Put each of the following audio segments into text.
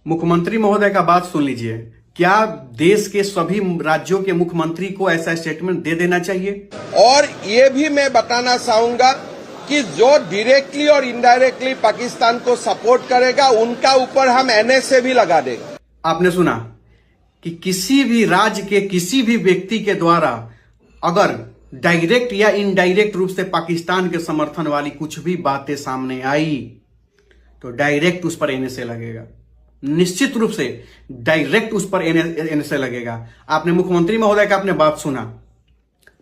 मुख्यमंत्री महोदय का बात सुन लीजिए। क्या देश के सभी राज्यों के मुख्यमंत्री को ऐसा स्टेटमेंट दे देना चाहिए? और ये भी मैं बताना चाहूंगा कि जो डायरेक्टली और इनडायरेक्टली पाकिस्तान को सपोर्ट करेगा उनका ऊपर हम एनएसए भी लगा देंगे। आपने सुना कि किसी भी राज्य के किसी भी व्यक्ति के द्वारा अगर डायरेक्ट या इनडायरेक्ट रूप से पाकिस्तान के समर्थन वाली कुछ भी बातें सामने आई तो डायरेक्ट उस पर एनएसए लगेगा। निश्चित रूप से डायरेक्ट उस पर एनएसए लगेगा। आपने मुख्यमंत्री महोदय का आपने बात सुना,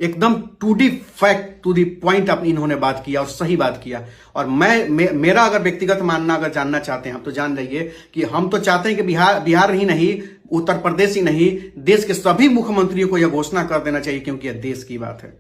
एकदम to the fact to the point इन्होंने बात किया और सही बात किया। और मेरा अगर व्यक्तिगत मानना अगर जानना चाहते हैं आप तो जान जाइए कि हम तो चाहते हैं कि बिहार ही नहीं, उत्तर प्रदेश ही नहीं, देश के सभी मुख्यमंत्रियों को यह घोषणा कर देना चाहिए, क्योंकि यह देश की बात है।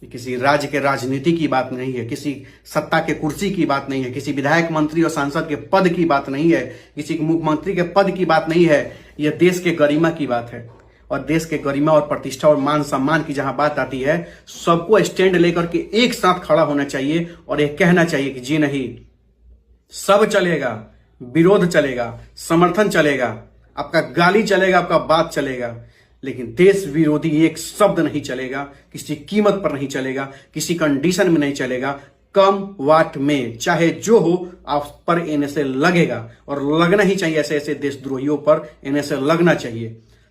किसी राज्य के राजनीति की बात नहीं है, किसी सत्ता के कुर्सी की बात नहीं है, किसी विधायक मंत्री और सांसद के पद की बात नहीं है, किसी मुख्यमंत्री के पद की बात नहीं है। यह देश के गरिमा की बात है। और देश के गरिमा और प्रतिष्ठा और मान सम्मान की जहां बात आती है, सबको स्टैंड लेकर के एक साथ खड़ा होना चाहिए और यह कहना चाहिए कि जी नहीं, सब चलेगा, विरोध चलेगा, समर्थन चलेगा, आपका गाली चलेगा, आपका बात चलेगा, लेकिन देश विरोधी एक शब्द नहीं चलेगा, किसी कीमत पर नहीं चलेगा, किसी कंडीशन में नहीं चलेगा। कम वाट में चाहे जो हो आप पर एनएसए लगेगा और लगना ही चाहिए। ऐसे ऐसे देशद्रोहियों पर एनएसए लगना चाहिए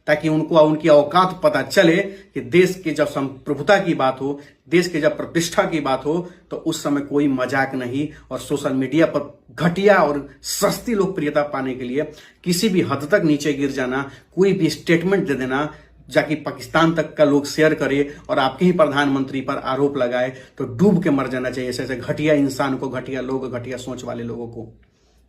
ताकि उनको उनकी औकात पता चले कि देश के जब संप्रभुता की बात हो, देश के जब प्रतिष्ठा की बात हो तो उस समय कोई मजाक नहीं। और सोशल मीडिया पर घटिया और सस्ती लोकप्रियता पाने के लिए किसी भी हद तक नीचे गिर जाना, कोई भी स्टेटमेंट दे देना जाकि पाकिस्तान तक का लोग शेयर करे और आपके ही प्रधानमंत्री पर आरोप लगाए, तो डूब के मर जाना चाहिए ऐसे ऐसे घटिया इंसान को, घटिया लोग, घटिया सोच वाले लोगों को।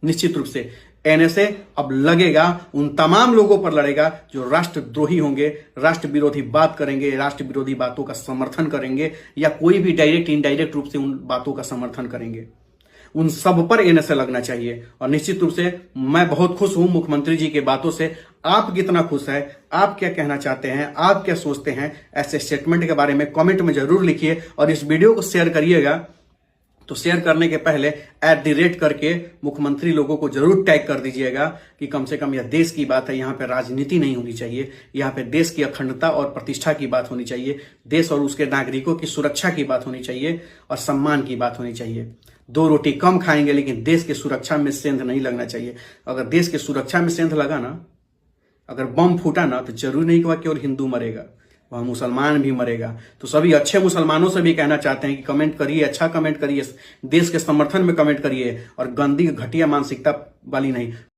निश्चित रूप से एनएसए अब लगेगा, उन तमाम लोगों पर लड़ेगा जो राष्ट्रद्रोही होंगे, राष्ट्र विरोधी बात करेंगे, राष्ट्र विरोधी बातों का समर्थन करेंगे या कोई भी डायरेक्ट इनडायरेक्ट रूप से उन बातों का समर्थन करेंगे। उन सब पर एनएसए लगना चाहिए। और निश्चित रूप से मैं बहुत खुश हूं मुख्यमंत्री जी के बातों से। आप कितना खुश है, आप क्या कहना चाहते हैं, आप क्या सोचते हैं ऐसे स्टेटमेंट के बारे में कमेंट में जरूर लिखिए और इस वीडियो को शेयर करिएगा। तो शेयर करने के पहले @ करके मुख्यमंत्री लोगों को जरूर टैग कर दीजिएगा कि कम से कम यह देश की बात है, यहाँ पे राजनीति नहीं होनी चाहिए, यहाँ पे देश की अखंडता और प्रतिष्ठा की बात होनी चाहिए, देश और उसके नागरिकों की सुरक्षा की बात होनी चाहिए और सम्मान की बात होनी चाहिए। 2 रोटी कम खाएंगे लेकिन देश की सुरक्षा में सेंध नहीं लगना चाहिए। अगर देश की सुरक्षा में सेंध लगा ना, अगर बम फूटा ना, तो जरूरी नहीं कि केवल हिंदू मरेगा, वह मुसलमान भी मरेगा। तो सभी अच्छे मुसलमानों से भी कहना चाहते हैं कि कमेंट करिए, अच्छा कमेंट करिए, देश के समर्थन में कमेंट करिए और गंदी घटिया मानसिकता वाली नहीं।